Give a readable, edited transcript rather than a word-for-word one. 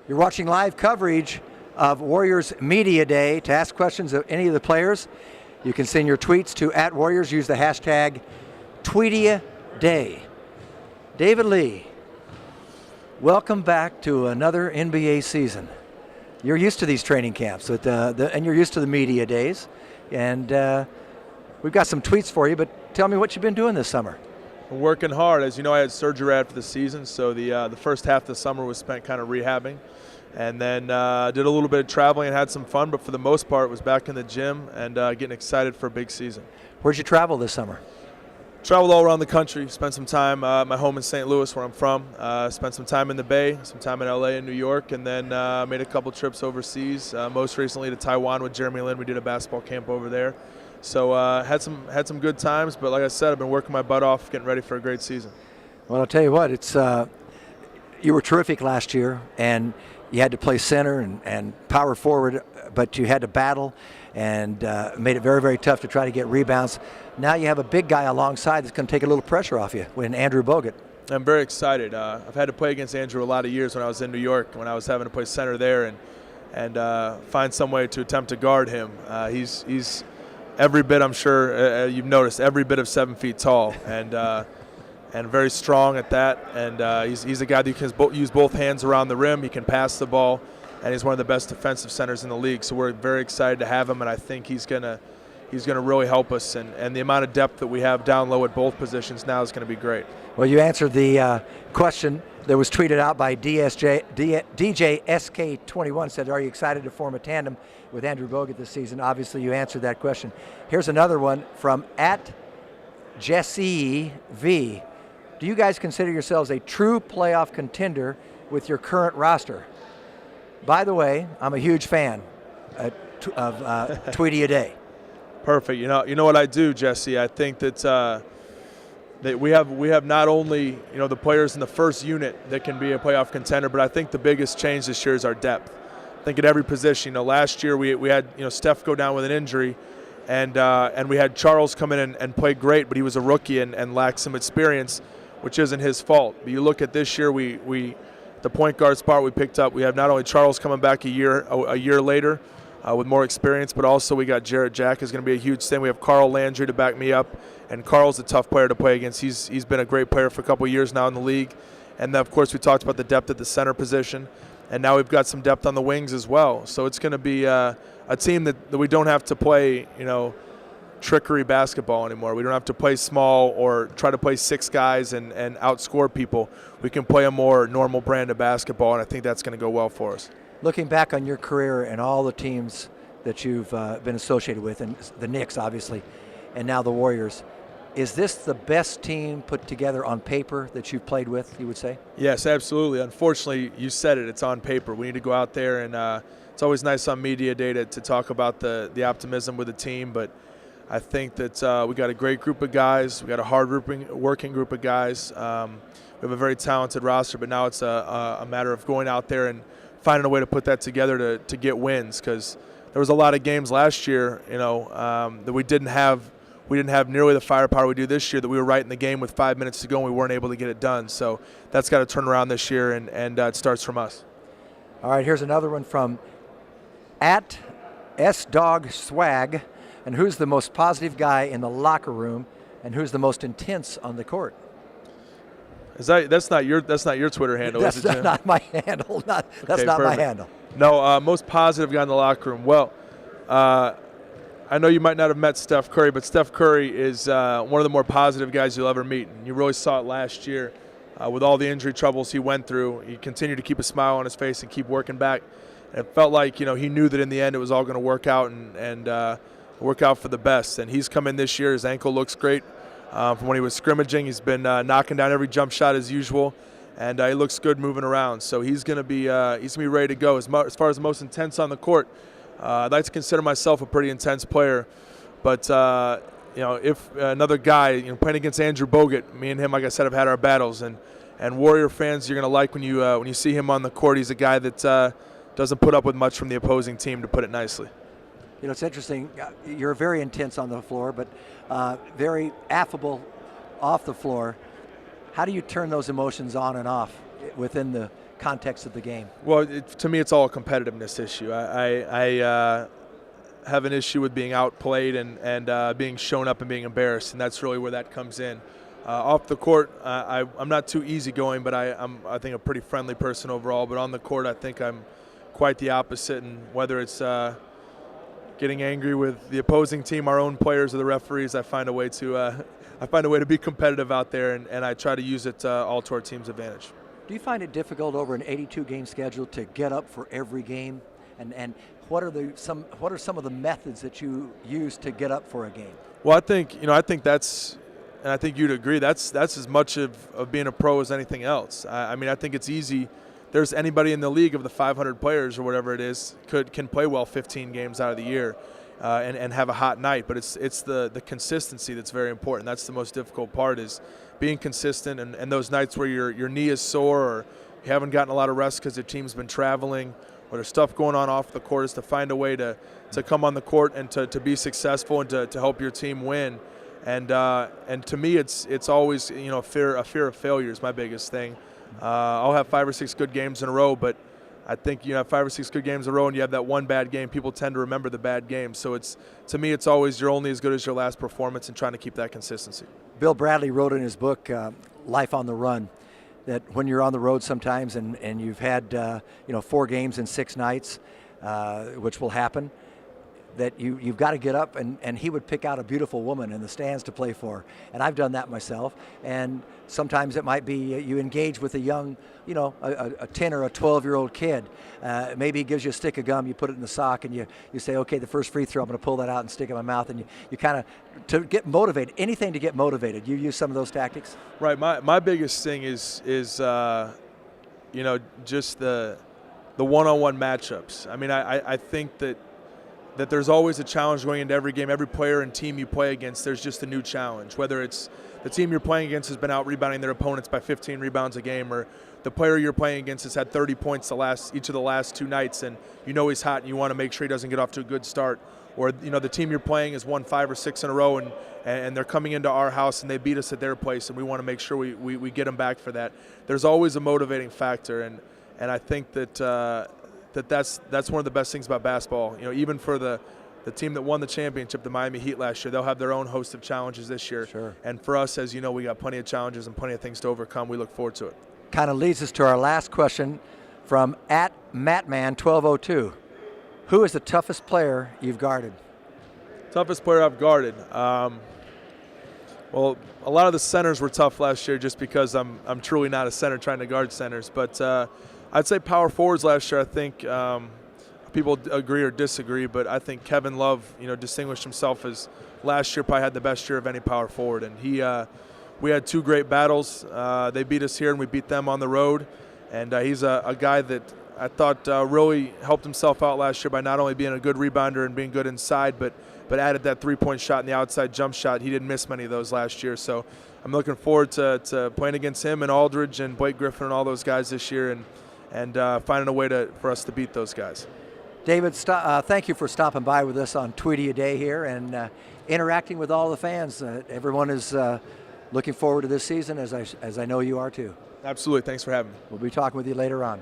You're watching live coverage of Warriors Media Day. To ask questions of any of the players, you can send your tweets to @Warriors. Use the hashtag #TweetiaDay. David Lee, welcome back to another NBA season. You're used to these training camps, and you're used to the media days. And we've got some tweets for you, but tell me what you've been doing this summer. I'm working hard. As you know, I had surgery after the season, so the first half of the summer was spent kind of rehabbing. And then did a little bit of traveling and had some fun, but for the most part was back in the gym and getting excited for a big season. Where'd you travel this summer? Traveled all around the country, spent some time at my home in St. Louis, where I'm from, spent some time in the Bay, some time in LA and New York, and then made a couple trips overseas, most recently to Taiwan with Jeremy Lin. We did a basketball camp over there. So had some good times, but like I said, I've been working my butt off, getting ready for a great season. Well, I'll tell you what, it's you were terrific last year, and you had to play center and power forward, but you had to battle and made it very, very tough to try to get rebounds. Now you have a big guy alongside that's going to take a little pressure off you when Andrew Bogut. I'm very excited. I've had to play against Andrew a lot of years when I was in New York, when I was having to play center there and find some way to attempt to guard him. He's every bit, I'm sure you've noticed, every bit of 7 feet tall and very strong at that. And he's a guy that can use both hands around the rim. He can pass the ball, and he's one of the best defensive centers in the league. So we're very excited to have him, and I think he's gonna really help us. And the amount of depth that we have down low at both positions now is going to be great. Well, you answered the question that was tweeted out by DJ SK21. Said, "Are you excited to form a tandem with Andrew Bogut this season?" Obviously, you answered that question. Here's another one from @Jesse V. Do you guys consider yourselves a true playoff contender with your current roster? By the way, I'm a huge fan of #TweetiaDay. Perfect. You know what I do, Jesse. I think that we have not only the players in the first unit that can be a playoff contender, but I think the biggest change this year is our depth. I think at every position. Last year we had Steph go down with an injury, and we had Charles come in and play great, but he was a rookie and lacked some experience, which isn't his fault. But you look at this year, we the point guard spot we picked up. We have not only Charles coming back a year later with more experience, but also we got Jarrett Jack is going to be a huge thing. We have Carl Landry to back me up, and Carl's a tough player to play against. He's been a great player for a couple of years now in the league. And then, of course, we talked about the depth at the center position, and now we've got some depth on the wings as well. So it's going to be a team that we don't have to play, trickery basketball anymore. We don't have to play small or try to play six guys and outscore people. We can play a more normal brand of basketball, and I think that's going to go well for us. Looking back on your career and all the teams that you've been associated with, and the Knicks, obviously, and now the Warriors, is this the best team put together on paper that you've played with, you would say? Yes, absolutely. Unfortunately, you said it. It's on paper. We need to go out there, and it's always nice on media day to talk about the optimism with the team, but I think that we got a great group of guys. We got a hard-working group of guys. We have a very talented roster, but now it's a matter of going out there and finding a way to put that together to get wins, because there was a lot of games last year, that we didn't have nearly the firepower we do this year, that we were right in the game with 5 minutes to go and we weren't able to get it done. So that's got to turn around this year, and it starts from us. All right, here's another one from @SDogSwag. And who's the most positive guy in the locker room, and who's the most intense on the court? That's not your Twitter handle, is it, Jim? That's not my handle. That's not my handle. No, most positive guy in the locker room. Well, I know you might not have met Steph Curry, but Steph Curry is one of the more positive guys you'll ever meet. And you really saw it last year with all the injury troubles he went through. He continued to keep a smile on his face and keep working back. And it felt like he knew that in the end it was all going to work out and work out for the best. And he's come in this year. His ankle looks great. From when he was scrimmaging, he's been knocking down every jump shot as usual, and he looks good moving around. So he's going to be ready to go. As far as the most intense on the court, I'd like to consider myself a pretty intense player. But if another guy, playing against Andrew Bogut, me and him, like I said, have had our battles. And Warrior fans, you're going to like when you see him on the court. He's a guy that doesn't put up with much from the opposing team, to put it nicely. It's interesting. You're very intense on the floor, but very affable off the floor. How do you turn those emotions on and off within the context of the game? Well, to me, it's all a competitiveness issue. I have an issue with being outplayed and being shown up and being embarrassed, and that's really where that comes in. Off the court, I'm not too easygoing, but I'm I think a pretty friendly person overall. But on the court, I think I'm quite the opposite. And whether it's getting angry with the opposing team, our own players, or the referees, I find a way to be competitive out there, and I try to use it all to our team's advantage. Do you find it difficult over an 82-game schedule to get up for every game? And what are some of the methods that you use to get up for a game? Well, I think that's, and I think you'd agree, that's as much of being a pro as anything else. I mean, I think it's easy. There's anybody in the league of the 500 players or whatever it is can play well 15 games out of the year and have a hot night. But it's the consistency that's very important. That's the most difficult part, is being consistent, and those nights where your knee is sore or you haven't gotten a lot of rest because your team's been traveling or there's stuff going on off the court, is to find a way to come on the court and to be successful and to help your team win. And to me, it's always, a fear of failure is my biggest thing. I'll have 5 or 6 good games in a row, but I think you have 5 or 6 good games in a row and you have that one bad game, people tend to remember the bad game. So to me, it's always you're only as good as your last performance, and trying to keep that consistency. Bill Bradley wrote in his book, Life on the Run, that when you're on the road sometimes and you've had 4 games in 6 nights, which will happen, that you've got to get up, and he would pick out a beautiful woman in the stands to play for. And I've done that myself. And sometimes it might be you engage with a young, a 10 or a 12-year-old kid. Maybe he gives you a stick of gum, you put it in the sock, and you say, okay, the first free throw, I'm going to pull that out and stick it in my mouth. And you kind of, to get motivated, anything to get motivated. You use some of those tactics? Right. My biggest thing is just the one-on-one matchups. I mean, I think that there's always a challenge going into every game. Every player and team you play against, there's just a new challenge. Whether it's the team you're playing against has been out rebounding their opponents by 15 rebounds a game, or the player you're playing against has had 30 points each of the last 2 nights, and he's hot and you want to make sure he doesn't get off to a good start. Or the team you're playing has won 5 or 6 in a row, and they're coming into our house and they beat us at their place, and we want to make sure we get them back for that. There's always a motivating factor, and I think that's one of the best things about basketball. Even for the team that won the championship, the Miami Heat last year, they'll have their own host of challenges this year. Sure. And for us, as you know, we got plenty of challenges and plenty of things to overcome. We look forward to it. Kind of leads us to our last question from @MattMan1202. Who is the toughest player you've guarded? Toughest player I've guarded. Well, a lot of the centers were tough last year, just because I'm truly not a center trying to guard centers. But I'd say power forwards last year. I think people agree or disagree, but I think Kevin Love, distinguished himself as last year probably had the best year of any power forward. And we had 2 great battles. They beat us here and we beat them on the road. And he's a guy that I thought really helped himself out last year by not only being a good rebounder and being good inside, but added that 3-point shot and the outside jump shot. He didn't miss many of those last year. So I'm looking forward to playing against him and Aldridge and Blake Griffin and all those guys this year, and finding a way for us to beat those guys. David, thank you for stopping by with us on Tweety a Day here and interacting with all the fans. Everyone is looking forward to this season, as I know you are too. Absolutely. Thanks for having me. We'll be talking with you later on.